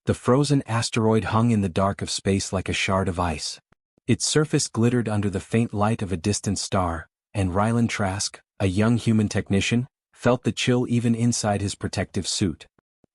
The frozen asteroid hung in the dark of space like a shard of ice. Its surface glittered under the faint light of a distant star, and Ryland Trask, a young human technician, felt the chill even inside his protective suit.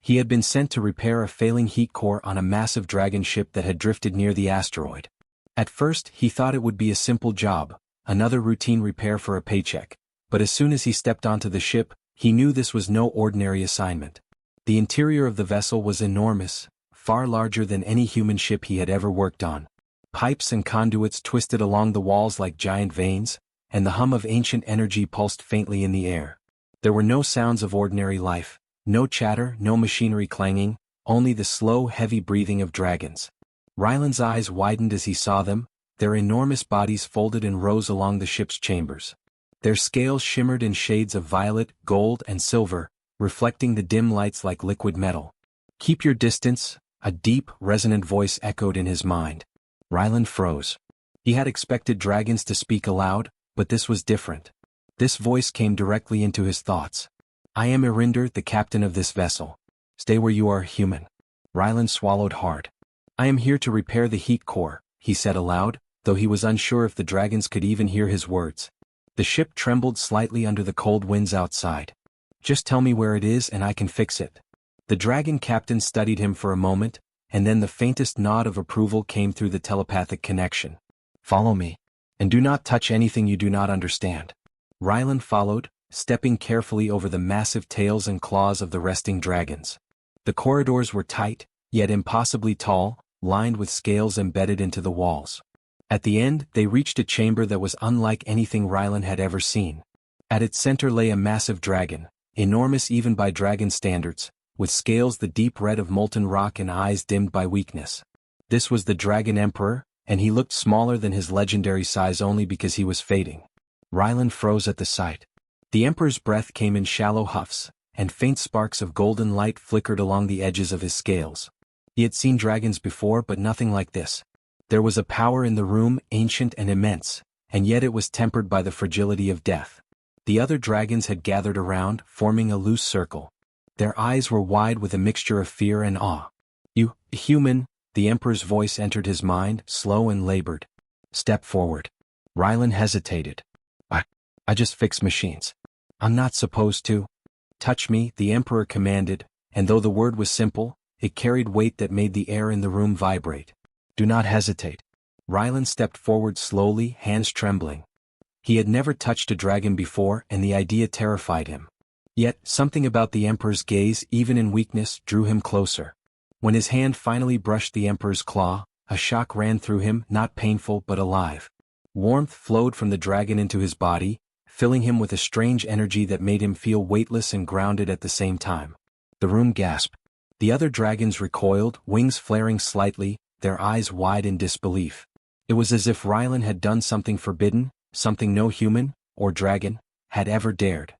He had been sent to repair a failing heat core on a massive dragon ship that had drifted near the asteroid. At first, he thought it would be a simple job, another routine repair for a paycheck, but as soon as he stepped onto the ship, he knew this was no ordinary assignment. The interior of the vessel was enormous, far larger than any human ship he had ever worked on. Pipes and conduits twisted along the walls like giant veins, and the hum of ancient energy pulsed faintly in the air. There were no sounds of ordinary life, no chatter, no machinery clanging, only the slow, heavy breathing of dragons. Ryland's eyes widened as he saw them, their enormous bodies folded in rows along the ship's chambers. Their scales shimmered in shades of violet, gold, and silver, reflecting the dim lights like liquid metal. "Keep your distance," a deep, resonant voice echoed in his mind. Ryland froze. He had expected dragons to speak aloud, but this was different. This voice came directly into his thoughts. "I am Irinder, the captain of this vessel. Stay where you are, human." Ryland swallowed hard. "I am here to repair the heat core," he said aloud, though he was unsure if the dragons could even hear his words. The ship trembled slightly under the cold winds outside. "Just tell me where it is and I can fix it." The dragon captain studied him for a moment, and then the faintest nod of approval came through the telepathic connection. "Follow me. And do not touch anything you do not understand." Ryland followed, stepping carefully over the massive tails and claws of the resting dragons. The corridors were tight, yet impossibly tall, lined with scales embedded into the walls. At the end, they reached a chamber that was unlike anything Ryland had ever seen. At its center lay a massive dragon, enormous even by dragon standards, with scales the deep red of molten rock and eyes dimmed by weakness. This was the Dragon Emperor, and he looked smaller than his legendary size only because he was fading. Ryland froze at the sight. The Emperor's breath came in shallow huffs, and faint sparks of golden light flickered along the edges of his scales. He had seen dragons before, but nothing like this. There was a power in the room, ancient and immense, and yet it was tempered by the fragility of death. The other dragons had gathered around, forming a loose circle. Their eyes were wide with a mixture of fear and awe. "You, human," the Emperor's voice entered his mind, slow and labored. "Step forward." Ryland hesitated. I just fix machines. I'm not supposed to." "Touch me," the Emperor commanded, and though the word was simple, it carried weight that made the air in the room vibrate. "Do not hesitate." Ryland stepped forward slowly, hands trembling. He had never touched a dragon before, and the idea terrified him. Yet, something about the Emperor's gaze, even in weakness, drew him closer. When his hand finally brushed the Emperor's claw, a shock ran through him, not painful but alive. Warmth flowed from the dragon into his body, filling him with a strange energy that made him feel weightless and grounded at the same time. The room gasped. The other dragons recoiled, wings flaring slightly, their eyes wide in disbelief. It was as if Ryland had done something forbidden, something no human, or dragon, had ever dared.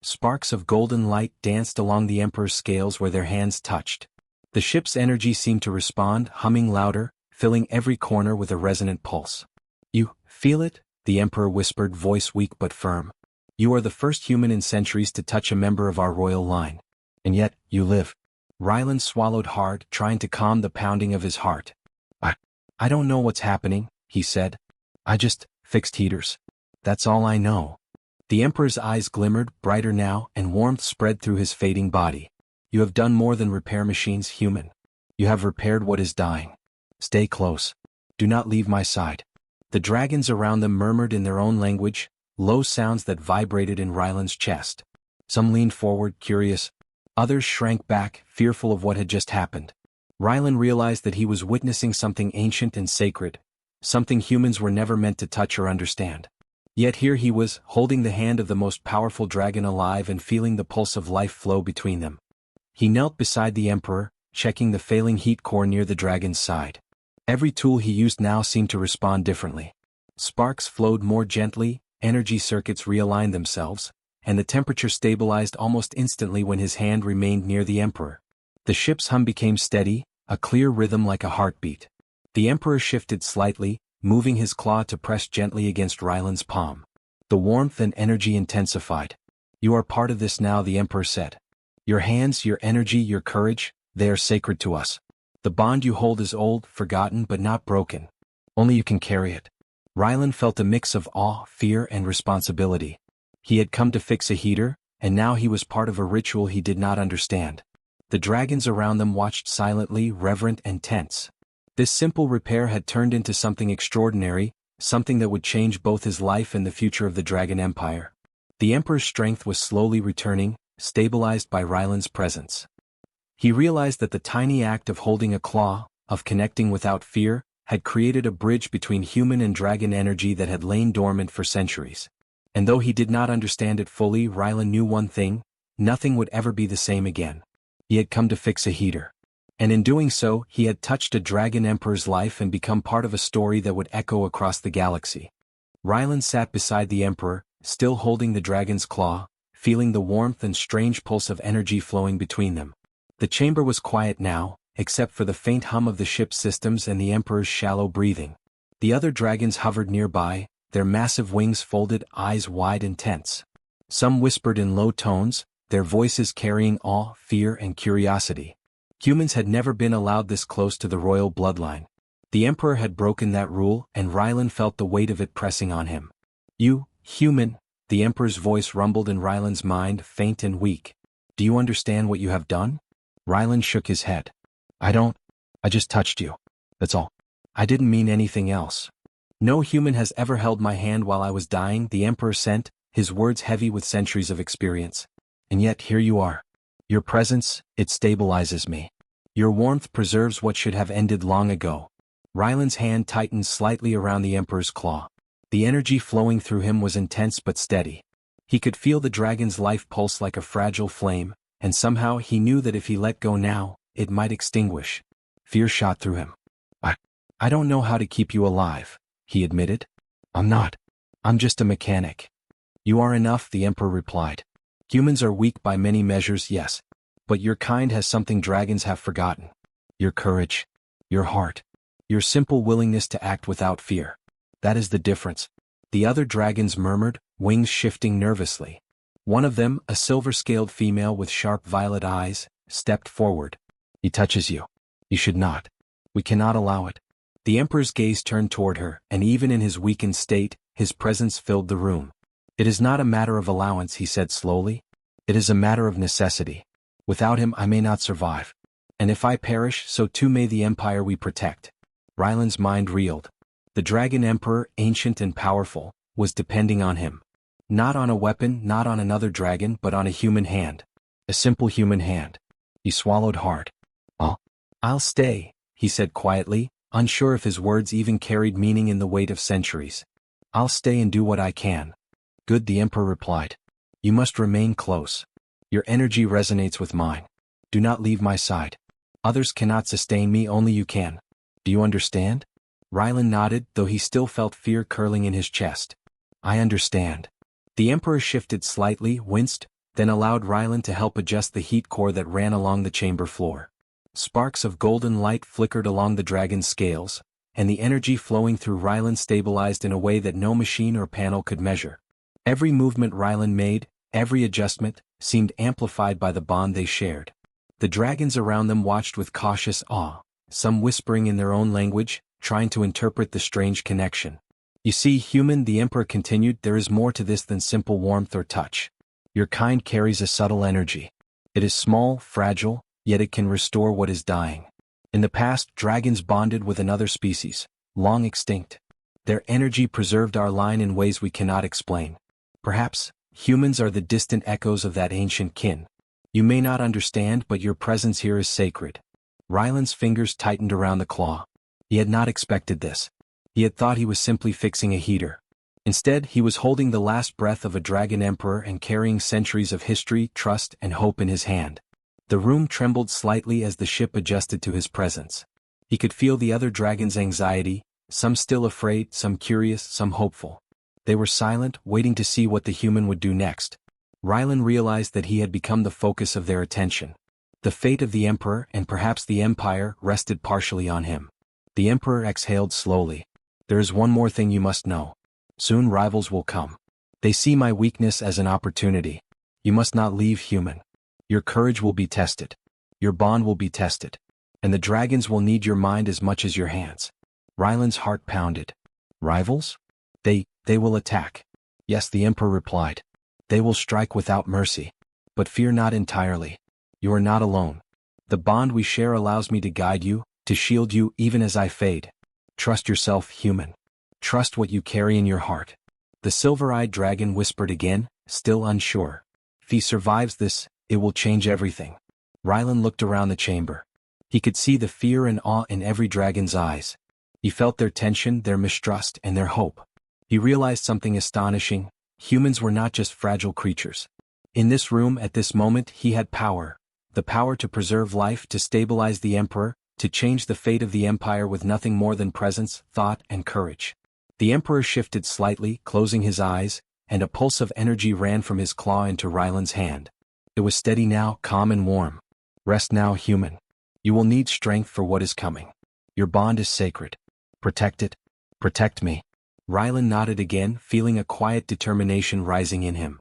Sparks of golden light danced along the Emperor's scales where their hands touched. The ship's energy seemed to respond, humming louder, filling every corner with a resonant pulse. "You feel it?" the Emperor whispered, voice weak but firm. "You are the first human in centuries to touch a member of our royal line. And yet, you live." Ryland swallowed hard, trying to calm the pounding of his heart. I don't know what's happening," he said. "I just fixed heaters. That's all I know." The Emperor's eyes glimmered, brighter now, and warmth spread through his fading body. "You have done more than repair machines, human. You have repaired what is dying. Stay close. Do not leave my side." The dragons around them murmured in their own language, low sounds that vibrated in Ryland's chest. Some leaned forward, curious. Others shrank back, fearful of what had just happened. Ryland realized that he was witnessing something ancient and sacred, something humans were never meant to touch or understand. Yet here he was, holding the hand of the most powerful dragon alive and feeling the pulse of life flow between them. He knelt beside the Emperor, checking the failing heat core near the dragon's side. Every tool he used now seemed to respond differently. Sparks flowed more gently, energy circuits realigned themselves, and the temperature stabilized almost instantly when his hand remained near the Emperor. The ship's hum became steady, a clear rhythm like a heartbeat. The Emperor shifted slightly, moving his claw to press gently against Ryland's palm. The warmth and energy intensified. "You are part of this now," the Emperor said. "Your hands, your energy, your courage, they are sacred to us. The bond you hold is old, forgotten but not broken. Only you can carry it. Rylan felt a mix of awe, fear and responsibility. He had come to fix a heater, and now he was part of a ritual he did not understand. The dragons around them watched silently, reverent and tense. This simple repair had turned into something extraordinary, something that would change both his life and the future of the Dragon Empire. The Emperor's strength was slowly returning, stabilized by Rylan's presence. He realized that the tiny act of holding a claw, of connecting without fear, had created a bridge between human and dragon energy that had lain dormant for centuries. And though he did not understand it fully, Rylan knew one thing: nothing would ever be the same again. He had come to fix a heater. And in doing so, he had touched a Dragon Emperor's life and become part of a story that would echo across the galaxy. Rylan sat beside the Emperor, still holding the dragon's claw, feeling the warmth and strange pulse of energy flowing between them. The chamber was quiet now, except for the faint hum of the ship's systems and the Emperor's shallow breathing. The other dragons hovered nearby, their massive wings folded, eyes wide and tense. Some whispered in low tones, their voices carrying awe, fear and curiosity. Humans had never been allowed this close to the royal bloodline. The Emperor had broken that rule, and Rylan felt the weight of it pressing on him. "You, human," the Emperor's voice rumbled in Rylan's mind, faint and weak. "Do you understand what you have done?" Rylan shook his head. I just touched you. That's all. I didn't mean anything else." "No human has ever held my hand while I was dying," the Emperor sent, his words heavy with centuries of experience. "And yet here you are. Your presence, it stabilizes me. Your warmth preserves what should have ended long ago." Rylan's hand tightened slightly around the Emperor's claw. The energy flowing through him was intense but steady. He could feel the dragon's life pulse like a fragile flame, and somehow he knew that if he let go now, it might extinguish. Fear shot through him. I don't know how to keep you alive," he admitted. I'm just a mechanic." "You are enough," the Emperor replied. "Humans are weak by many measures, yes. But your kind has something dragons have forgotten. Your courage. Your heart. Your simple willingness to act without fear. That is the difference." The other dragons murmured, wings shifting nervously. One of them, a silver-scaled female with sharp violet eyes, stepped forward. "He touches you. You should not. We cannot allow it." The Emperor's gaze turned toward her, and even in his weakened state, his presence filled the room. "It is not a matter of allowance," he said slowly. "It is a matter of necessity. Without him I may not survive. And if I perish, so too may the empire we protect." Rylan's mind reeled. The Dragon Emperor, ancient and powerful, was depending on him. Not on a weapon, not on another dragon, but on a human hand. A simple human hand. He swallowed hard. I'll stay," he said quietly, unsure if his words even carried meaning in the weight of centuries. "I'll stay and do what I can." "Good," the Emperor replied. "You must remain close. Your energy resonates with mine. Do not leave my side. Others cannot sustain me, only you can. Do you understand?" Rylan nodded, though he still felt fear curling in his chest. "I understand." The Emperor shifted slightly, winced, then allowed Rylan to help adjust the heat core that ran along the chamber floor. Sparks of golden light flickered along the dragon's scales, and the energy flowing through Rylan stabilized in a way that no machine or panel could measure. Every movement Rylan made, every adjustment, seemed amplified by the bond they shared. The dragons around them watched with cautious awe, some whispering in their own language, trying to interpret the strange connection. "You see, human," the Emperor continued, "there is more to this than simple warmth or touch. Your kind carries a subtle energy. It is small, fragile, yet it can restore what is dying. In the past, dragons bonded with another species, long extinct. Their energy preserved our line in ways we cannot explain. Perhaps, humans are the distant echoes of that ancient kin. You may not understand, but your presence here is sacred." Rylan's fingers tightened around the claw. He had not expected this. He had thought he was simply fixing a heater. Instead, he was holding the last breath of a Dragon Emperor and carrying centuries of history, trust, and hope in his hand. The room trembled slightly as the ship adjusted to his presence. He could feel the other dragons' anxiety, some still afraid, some curious, some hopeful. They were silent, waiting to see what the human would do next. Rylan realized that he had become the focus of their attention. The fate of the Emperor, and perhaps the Empire, rested partially on him. The Emperor exhaled slowly. "There is one more thing you must know. Soon rivals will come. They see my weakness as an opportunity. You must not leave, human. Your courage will be tested. Your bond will be tested. And the dragons will need your mind as much as your hands. Ryland's heart pounded. Rivals? They will attack. Yes, the Emperor replied. They will strike without mercy. But fear not entirely. You are not alone. The bond we share allows me to guide you, to shield you even as I fade. Trust yourself, human. Trust what you carry in your heart. The silver-eyed dragon whispered again, still unsure. If he survives this, it will change everything. Ryland looked around the chamber. He could see the fear and awe in every dragon's eyes. He felt their tension, their mistrust, and their hope. He realized something astonishing. Humans were not just fragile creatures. In this room at this moment he had power. The power to preserve life, to stabilize the Emperor, to change the fate of the Empire with nothing more than presence, thought, and courage. The Emperor shifted slightly, closing his eyes, and a pulse of energy ran from his claw into Ryland's hand. It was steady now, calm and warm. Rest now, human. You will need strength for what is coming. Your bond is sacred. Protect it. Protect me. Ryland nodded again, feeling a quiet determination rising in him.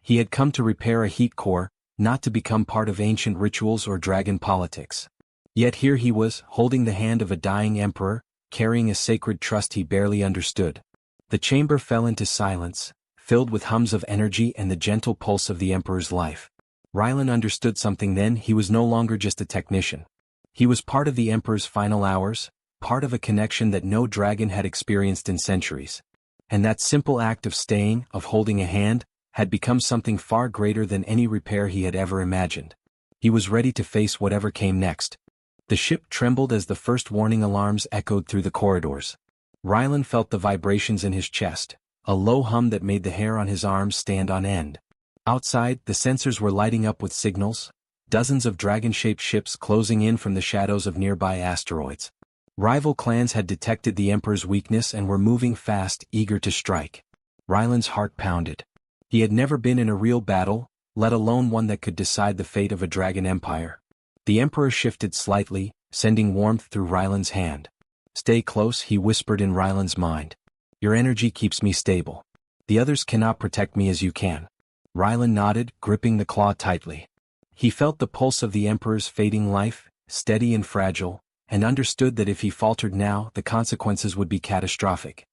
He had come to repair a heat core, not to become part of ancient rituals or dragon politics. Yet here he was, holding the hand of a dying emperor, carrying a sacred trust he barely understood. The chamber fell into silence, filled with hums of energy and the gentle pulse of the emperor's life. Ryland understood something then. He was no longer just a technician. He was part of the emperor's final hours, part of a connection that no dragon had experienced in centuries. And that simple act of staying, of holding a hand, had become something far greater than any repair he had ever imagined. He was ready to face whatever came next. The ship trembled as the first warning alarms echoed through the corridors. Ryland felt the vibrations in his chest, a low hum that made the hair on his arms stand on end. Outside, the sensors were lighting up with signals, dozens of dragon-shaped ships closing in from the shadows of nearby asteroids. Rival clans had detected the Emperor's weakness and were moving fast, eager to strike. Ryland's heart pounded. He had never been in a real battle, let alone one that could decide the fate of a dragon empire. The Emperor shifted slightly, sending warmth through Ryland's hand. Stay close, he whispered in Ryland's mind. Your energy keeps me stable. The others cannot protect me as you can. Ryland nodded, gripping the claw tightly. He felt the pulse of the Emperor's fading life, steady and fragile, and understood that if he faltered now, the consequences would be catastrophic.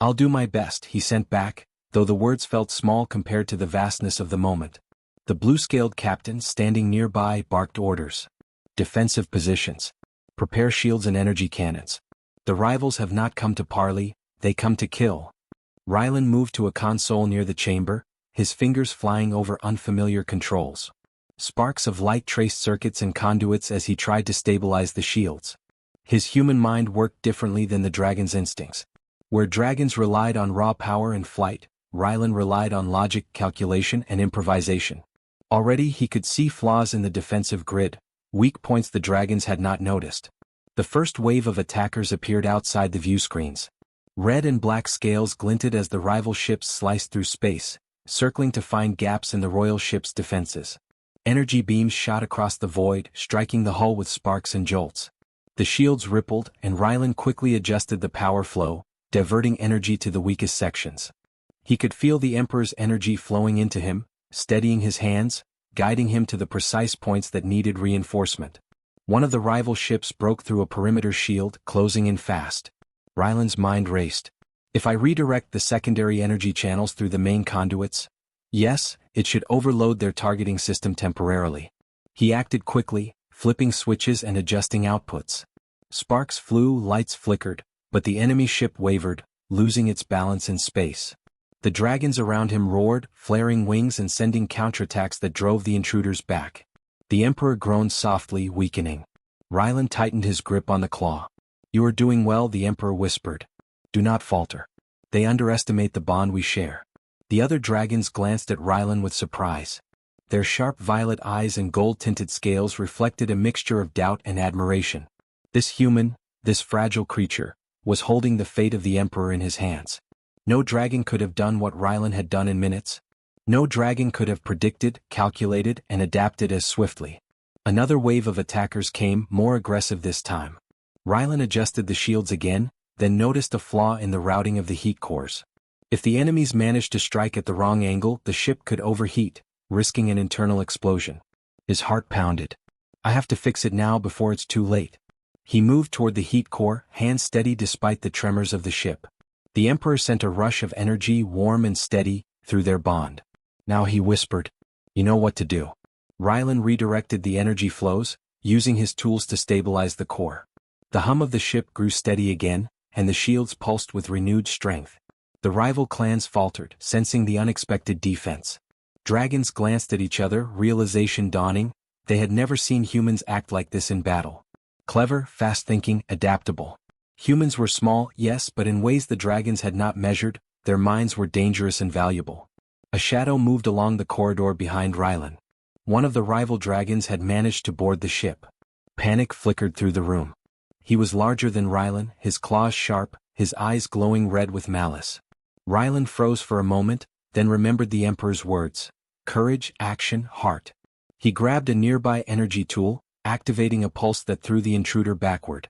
I'll do my best, he sent back, though the words felt small compared to the vastness of the moment. The blue-scaled captain standing nearby barked orders. Defensive positions. Prepare shields and energy cannons. The rivals have not come to parley, they come to kill. Ryland moved to a console near the chamber, his fingers flying over unfamiliar controls. Sparks of light traced circuits and conduits as he tried to stabilize the shields. His human mind worked differently than the dragon's instincts. Where dragons relied on raw power and flight, Ryland relied on logic, calculation, and improvisation. Already he could see flaws in the defensive grid, weak points the dragons had not noticed. The first wave of attackers appeared outside the view screens. Red and black scales glinted as the rival ships sliced through space, circling to find gaps in the royal ship's defenses. Energy beams shot across the void, striking the hull with sparks and jolts. The shields rippled, and Ryland quickly adjusted the power flow, diverting energy to the weakest sections. He could feel the Emperor's energy flowing into him, steadying his hands, guiding him to the precise points that needed reinforcement. One of the rival ships broke through a perimeter shield, closing in fast. Ryland's mind raced. If I redirect the secondary energy channels through the main conduits? Yes, it should overload their targeting system temporarily. He acted quickly, flipping switches and adjusting outputs. Sparks flew, lights flickered, but the enemy ship wavered, losing its balance in space. The dragons around him roared, flaring wings and sending counterattacks that drove the intruders back. The Emperor groaned softly, weakening. Ryland tightened his grip on the claw. You are doing well, the Emperor whispered. Do not falter. They underestimate the bond we share. The other dragons glanced at Ryland with surprise. Their sharp violet eyes and gold-tinted scales reflected a mixture of doubt and admiration. This human, this fragile creature, was holding the fate of the Emperor in his hands. No dragon could have done what Ryland had done in minutes. No dragon could have predicted, calculated, and adapted as swiftly. Another wave of attackers came, more aggressive this time. Ryland adjusted the shields again, then noticed a flaw in the routing of the heat cores. If the enemies managed to strike at the wrong angle, the ship could overheat, risking an internal explosion. His heart pounded. I have to fix it now before it's too late. He moved toward the heat core, hands steady despite the tremors of the ship. The Emperor sent a rush of energy, warm and steady, through their bond. Now he whispered, "You know what to do." Rylan redirected the energy flows, using his tools to stabilize the core. The hum of the ship grew steady again, and the shields pulsed with renewed strength. The rival clans faltered, sensing the unexpected defense. Dragons glanced at each other, realization dawning. They had never seen humans act like this in battle. Clever, fast-thinking, adaptable. Humans were small, yes, but in ways the dragons had not measured. Their minds were dangerous and valuable. A shadow moved along the corridor behind Rylan. One of the rival dragons had managed to board the ship. Panic flickered through the room. He was larger than Rylan, his claws sharp, his eyes glowing red with malice. Rylan froze for a moment, then remembered the Emperor's words. Courage, action, heart. He grabbed a nearby energy tool, activating a pulse that threw the intruder backward.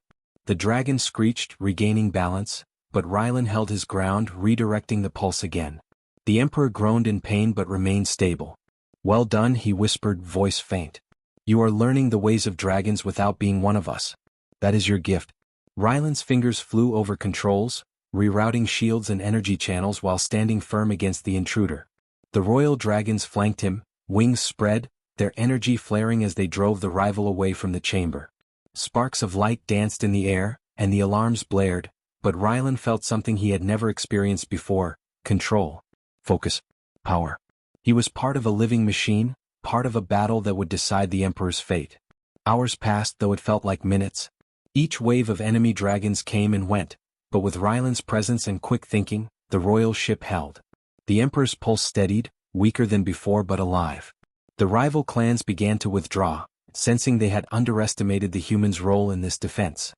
The dragon screeched, regaining balance, but Rylan held his ground, redirecting the pulse again. The Emperor groaned in pain but remained stable. "Well done," he whispered, voice faint. "You are learning the ways of dragons without being one of us. That is your gift." Rylan's fingers flew over controls, rerouting shields and energy channels while standing firm against the intruder. The royal dragons flanked him, wings spread, their energy flaring as they drove the rival away from the chamber. Sparks of light danced in the air, and the alarms blared, but Rylan felt something he had never experienced before: control, focus, power. He was part of a living machine, part of a battle that would decide the Emperor's fate. Hours passed, though it felt like minutes. Each wave of enemy dragons came and went, but with Rylan's presence and quick thinking, the royal ship held. The Emperor's pulse steadied, weaker than before but alive. The rival clans began to withdraw, sensing they had underestimated the humans' role in this defense.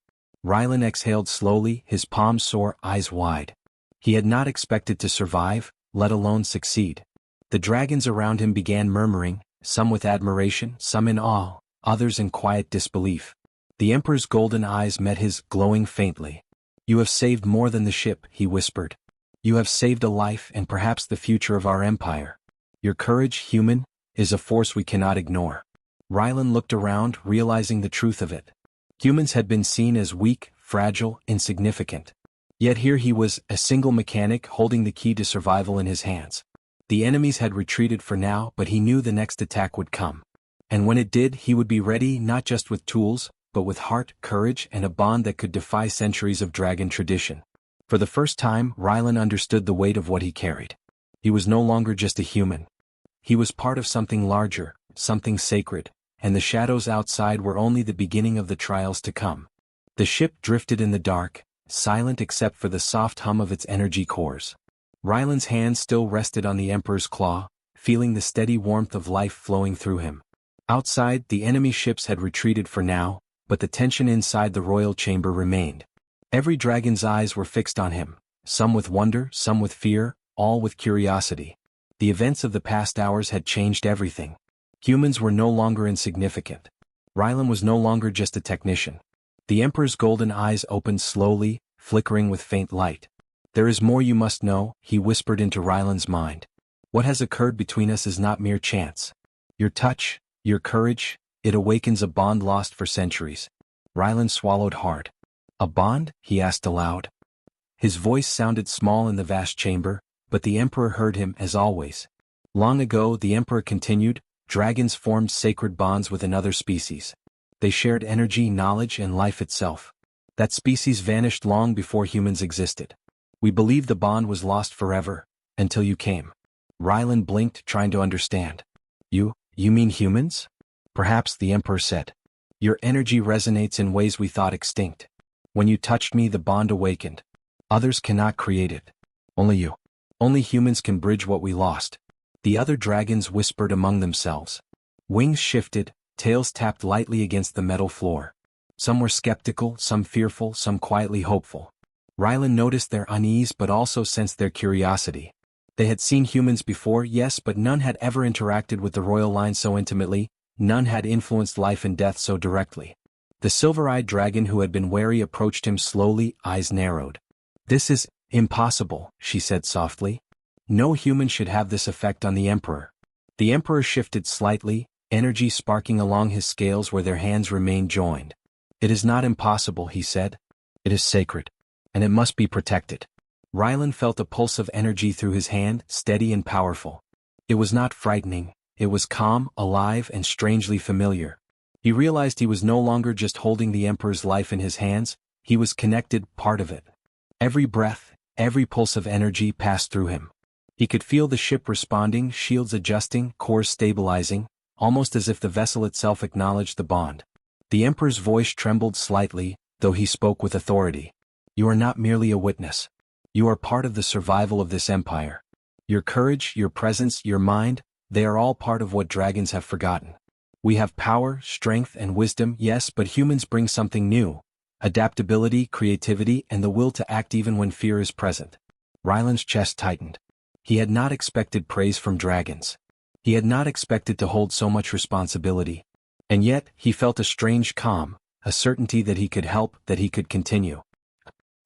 Rylan exhaled slowly, his palms sore, eyes wide. He had not expected to survive, let alone succeed. The dragons around him began murmuring, some with admiration, some in awe, others in quiet disbelief. The Emperor's golden eyes met his, glowing faintly. "You have saved more than the ship," he whispered. "You have saved a life and perhaps the future of our empire. Your courage, human, is a force we cannot ignore." Rylan looked around, realizing the truth of it. Humans had been seen as weak, fragile, insignificant. Yet here he was, a single mechanic holding the key to survival in his hands. The enemies had retreated for now, but he knew the next attack would come. And when it did, he would be ready, not just with tools, but with heart, courage, and a bond that could defy centuries of dragon tradition. For the first time, Rylan understood the weight of what he carried. He was no longer just a human. He was part of something larger, something sacred, and the shadows outside were only the beginning of the trials to come. The ship drifted in the dark, silent except for the soft hum of its energy cores. Rylan's hand still rested on the Emperor's claw, feeling the steady warmth of life flowing through him. Outside, the enemy ships had retreated for now, but the tension inside the royal chamber remained. Every dragon's eyes were fixed on him, some with wonder, some with fear, all with curiosity. The events of the past hours had changed everything. Humans were no longer insignificant. Rylan was no longer just a technician. The Emperor's golden eyes opened slowly, flickering with faint light. "There is more you must know," he whispered into Rylan's mind. "What has occurred between us is not mere chance. Your touch, your courage, it awakens a bond lost for centuries." Rylan swallowed hard. "A bond?" he asked aloud. His voice sounded small in the vast chamber, but the Emperor heard him as always. "Long ago," the Emperor continued, "dragons formed sacred bonds with another species. They shared energy, knowledge, and life itself. That species vanished long before humans existed. We believed the bond was lost forever, until you came." Rylan blinked, trying to understand. You mean humans?" "Perhaps," the Emperor said. "Your energy resonates in ways we thought extinct. When you touched me, the bond awakened. Others cannot create it. Only you. Only humans can bridge what we lost." The other dragons whispered among themselves. Wings shifted, tails tapped lightly against the metal floor. Some were skeptical, some fearful, some quietly hopeful. Rylan noticed their unease but also sensed their curiosity. They had seen humans before, yes, but none had ever interacted with the royal line so intimately, none had influenced life and death so directly. The silver-eyed dragon who had been wary approached him slowly, eyes narrowed. "This is impossible," she said softly. "No human should have this effect on the Emperor." The Emperor shifted slightly, energy sparking along his scales where their hands remained joined. "It is not impossible," he said. "It is sacred, and it must be protected." Rylan felt a pulse of energy through his hand, steady and powerful. It was not frightening, it was calm, alive, and strangely familiar. He realized he was no longer just holding the Emperor's life in his hands, he was connected, part of it. Every breath, every pulse of energy passed through him. He could feel the ship responding, shields adjusting, cores stabilizing, almost as if the vessel itself acknowledged the bond. The Emperor's voice trembled slightly, though he spoke with authority. "You are not merely a witness. You are part of the survival of this empire. Your courage, your presence, your mind, they are all part of what dragons have forgotten. We have power, strength, and wisdom, yes, but humans bring something new. Adaptability, creativity, and the will to act even when fear is present." Rylan's chest tightened. He had not expected praise from dragons. He had not expected to hold so much responsibility. And yet, he felt a strange calm, a certainty that he could help, that he could continue.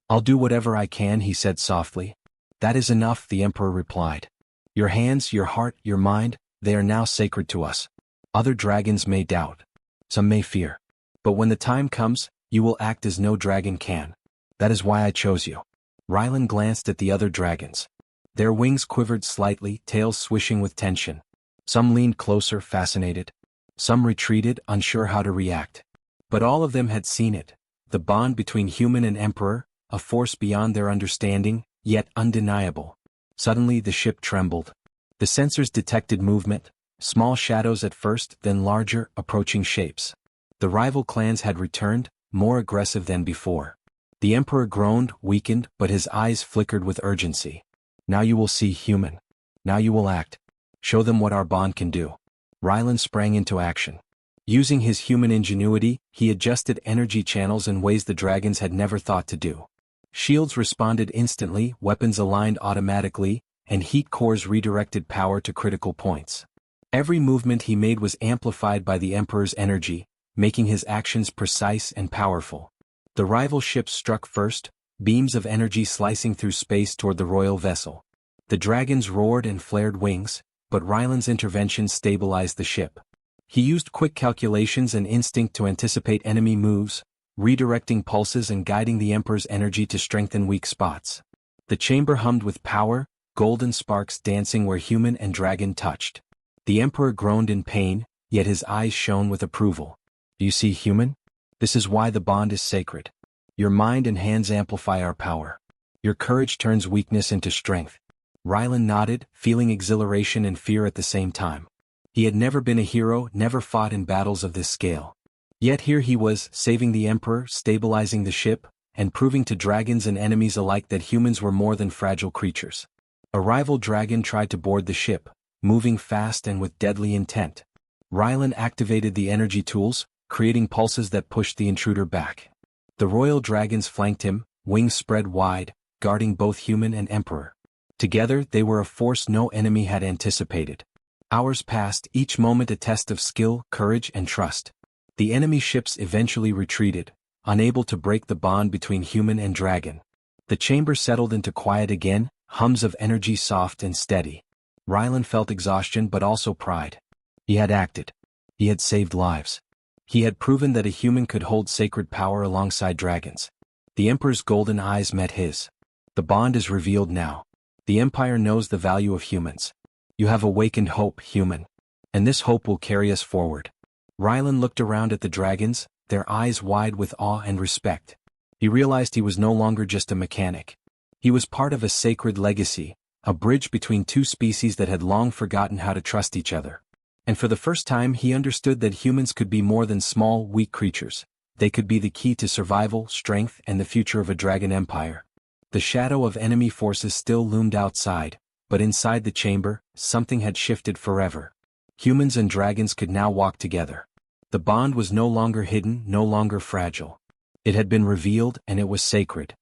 "I'll do whatever I can," he said softly. "That is enough," the Emperor replied. "Your hands, your heart, your mind, they are now sacred to us. Other dragons may doubt. Some may fear. But when the time comes, you will act as no dragon can. That is why I chose you." Rylan glanced at the other dragons. Their wings quivered slightly, tails swishing with tension. Some leaned closer, fascinated. Some retreated, unsure how to react. But all of them had seen it, the bond between human and Emperor, a force beyond their understanding, yet undeniable. Suddenly the ship trembled. The sensors detected movement, small shadows at first, then larger, approaching shapes. The rival clans had returned, more aggressive than before. The Emperor groaned, weakened, but his eyes flickered with urgency. "Now you will see, human. Now you will act. Show them what our bond can do." Rylan sprang into action. Using his human ingenuity, he adjusted energy channels in ways the dragons had never thought to do. Shields responded instantly, weapons aligned automatically, and heat cores redirected power to critical points. Every movement he made was amplified by the Emperor's energy, making his actions precise and powerful. The rival ships struck first, beams of energy slicing through space toward the royal vessel. The dragons roared and flared wings, but Rylan's intervention stabilized the ship. He used quick calculations and instinct to anticipate enemy moves, redirecting pulses and guiding the Emperor's energy to strengthen weak spots. The chamber hummed with power, golden sparks dancing where human and dragon touched. The Emperor groaned in pain, yet his eyes shone with approval. "Do you see, human? This is why the bond is sacred. Your mind and hands amplify our power. Your courage turns weakness into strength." Rylan nodded, feeling exhilaration and fear at the same time. He had never been a hero, never fought in battles of this scale. Yet here he was, saving the Emperor, stabilizing the ship, and proving to dragons and enemies alike that humans were more than fragile creatures. A rival dragon tried to board the ship, moving fast and with deadly intent. Rylan activated the energy tools, creating pulses that pushed the intruder back. The royal dragons flanked him, wings spread wide, guarding both human and Emperor. Together they were a force no enemy had anticipated. Hours passed, each moment a test of skill, courage, and trust. The enemy ships eventually retreated, unable to break the bond between human and dragon. The chamber settled into quiet again, hums of energy soft and steady. Rylan felt exhaustion but also pride. He had acted. He had saved lives. He had proven that a human could hold sacred power alongside dragons. The Emperor's golden eyes met his. "The bond is revealed now. The Empire knows the value of humans. You have awakened hope, human. And this hope will carry us forward." Rylan looked around at the dragons, their eyes wide with awe and respect. He realized he was no longer just a mechanic. He was part of a sacred legacy, a bridge between two species that had long forgotten how to trust each other. And for the first time he understood that humans could be more than small, weak creatures. They could be the key to survival, strength, and the future of a dragon empire. The shadow of enemy forces still loomed outside, but inside the chamber, something had shifted forever. Humans and dragons could now walk together. The bond was no longer hidden, no longer fragile. It had been revealed, and it was sacred.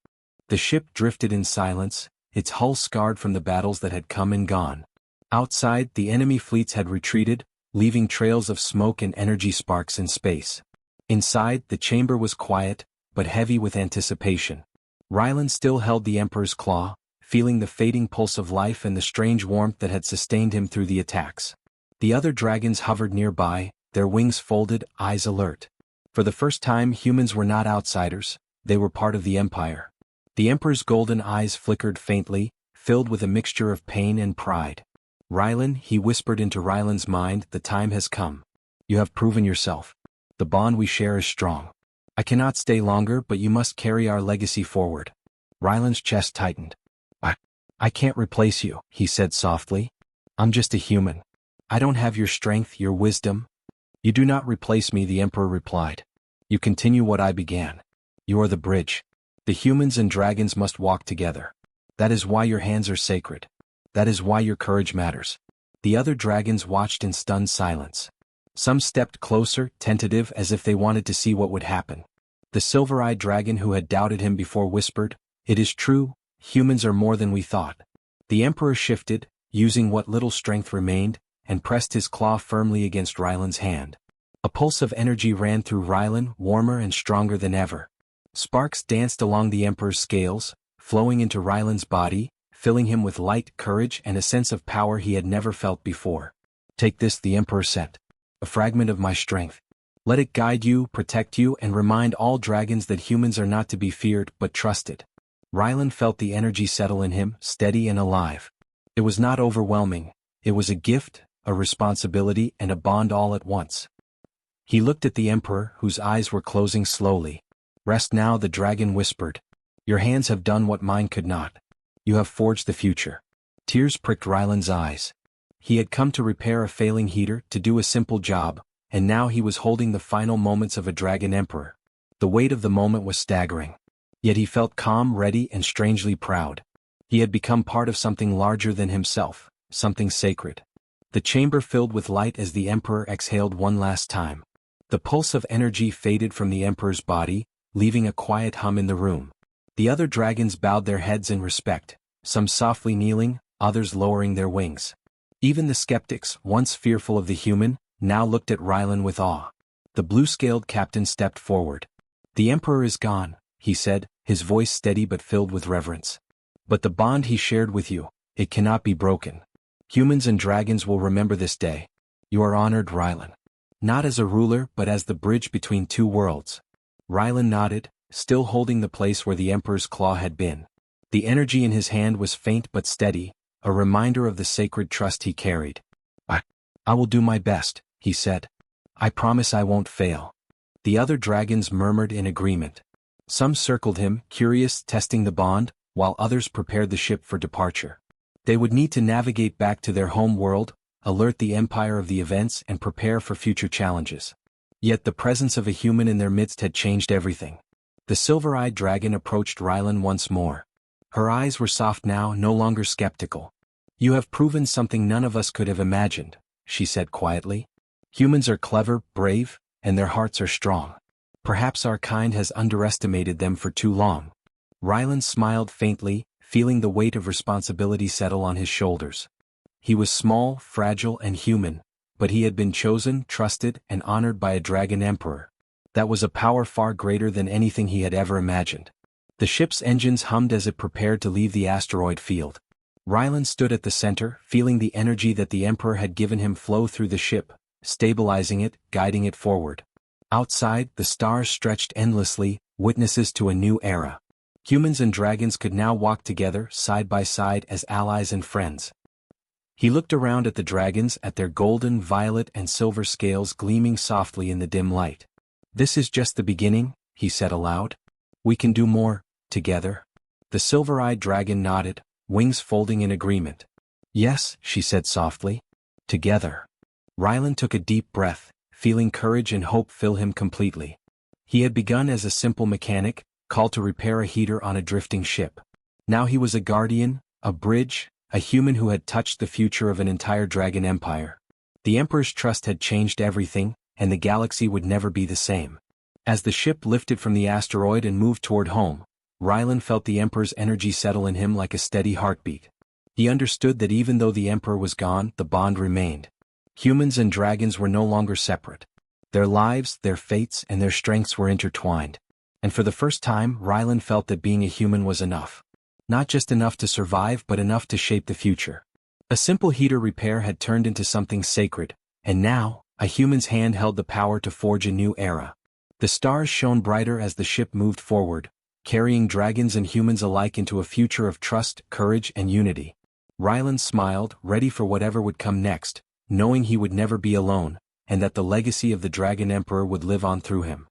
The ship drifted in silence, its hull scarred from the battles that had come and gone. Outside, the enemy fleets had retreated, leaving trails of smoke and energy sparks in space. Inside, the chamber was quiet, but heavy with anticipation. Rylan still held the Emperor's claw, feeling the fading pulse of life and the strange warmth that had sustained him through the attacks. The other dragons hovered nearby, their wings folded, eyes alert. For the first time, humans were not outsiders, they were part of the Empire. The Emperor's golden eyes flickered faintly, filled with a mixture of pain and pride. Rylan, he whispered into Rylan's mind, the time has come. You have proven yourself. The bond we share is strong. I cannot stay longer, but you must carry our legacy forward. Rylan's chest tightened. I can't replace you, he said softly. I'm just a human. I don't have your strength, your wisdom. You do not replace me, the Emperor replied. You continue what I began. You are the bridge. The humans and dragons must walk together. That is why your hands are sacred. That is why your courage matters. The other dragons watched in stunned silence. Some stepped closer, tentative, as if they wanted to see what would happen. The silver-eyed dragon who had doubted him before whispered, "It is true, humans are more than we thought." The Emperor shifted, using what little strength remained, and pressed his claw firmly against Rylan's hand. A pulse of energy ran through Rylan, warmer and stronger than ever. Sparks danced along the Emperor's scales, flowing into Rylan's body, filling him with light, courage, and a sense of power he had never felt before. Take this, the Emperor said. A fragment of my strength. Let it guide you, protect you, and remind all dragons that humans are not to be feared, but trusted. Rylan felt the energy settle in him, steady and alive. It was not overwhelming. It was a gift, a responsibility, and a bond all at once. He looked at the Emperor, whose eyes were closing slowly. Rest now, the dragon whispered. Your hands have done what mine could not. You have forged the future. Tears pricked Rylan's eyes. He had come to repair a failing heater, to do a simple job, and now he was holding the final moments of a dragon emperor. The weight of the moment was staggering. Yet he felt calm, ready, and strangely proud. He had become part of something larger than himself, something sacred. The chamber filled with light as the Emperor exhaled one last time. The pulse of energy faded from the Emperor's body, leaving a quiet hum in the room. The other dragons bowed their heads in respect, some softly kneeling, others lowering their wings. Even the skeptics, once fearful of the human, now looked at Rylan with awe. The blue-scaled captain stepped forward. The Emperor is gone, he said, his voice steady but filled with reverence. But the bond he shared with you, it cannot be broken. Humans and dragons will remember this day. You are honored, Rylan. Not as a ruler, but as the bridge between two worlds. Rylan nodded, still holding the place where the Emperor's claw had been. The energy in his hand was faint but steady, a reminder of the sacred trust he carried. I will do my best, he said. I promise I won't fail. The other dragons murmured in agreement. Some circled him, curious, testing the bond, while others prepared the ship for departure. They would need to navigate back to their home world, alert the Empire of the events, and prepare for future challenges. Yet the presence of a human in their midst had changed everything. The silver-eyed dragon approached Rylan once more. Her eyes were soft now, no longer skeptical. You have proven something none of us could have imagined, she said quietly. Humans are clever, brave, and their hearts are strong. Perhaps our kind has underestimated them for too long. Rylan smiled faintly, feeling the weight of responsibility settle on his shoulders. He was small, fragile, and human, but he had been chosen, trusted, and honored by a dragon emperor. That was a power far greater than anything he had ever imagined. The ship's engines hummed as it prepared to leave the asteroid field. Rylan stood at the center, feeling the energy that the Emperor had given him flow through the ship, stabilizing it, guiding it forward. Outside, the stars stretched endlessly, witnesses to a new era. Humans and dragons could now walk together, side by side, as allies and friends. He looked around at the dragons, at their golden, violet, and silver scales gleaming softly in the dim light. This is just the beginning, he said aloud. We can do more, together. The silver-eyed dragon nodded, wings folding in agreement. Yes, she said softly. Together. Rylan took a deep breath, feeling courage and hope fill him completely. He had begun as a simple mechanic, called to repair a heater on a drifting ship. Now he was a guardian, a bridge, a human who had touched the future of an entire dragon empire. The Emperor's trust had changed everything, and the galaxy would never be the same. As the ship lifted from the asteroid and moved toward home, Rylan felt the Emperor's energy settle in him like a steady heartbeat. He understood that even though the Emperor was gone, the bond remained. Humans and dragons were no longer separate. Their lives, their fates, and their strengths were intertwined. And for the first time, Rylan felt that being a human was enough. Not just enough to survive, but enough to shape the future. A simple heater repair had turned into something sacred, and now, a human's hand held the power to forge a new era. The stars shone brighter as the ship moved forward, carrying dragons and humans alike into a future of trust, courage, and unity. Ryland smiled, ready for whatever would come next, knowing he would never be alone, and that the legacy of the Dragon Emperor would live on through him.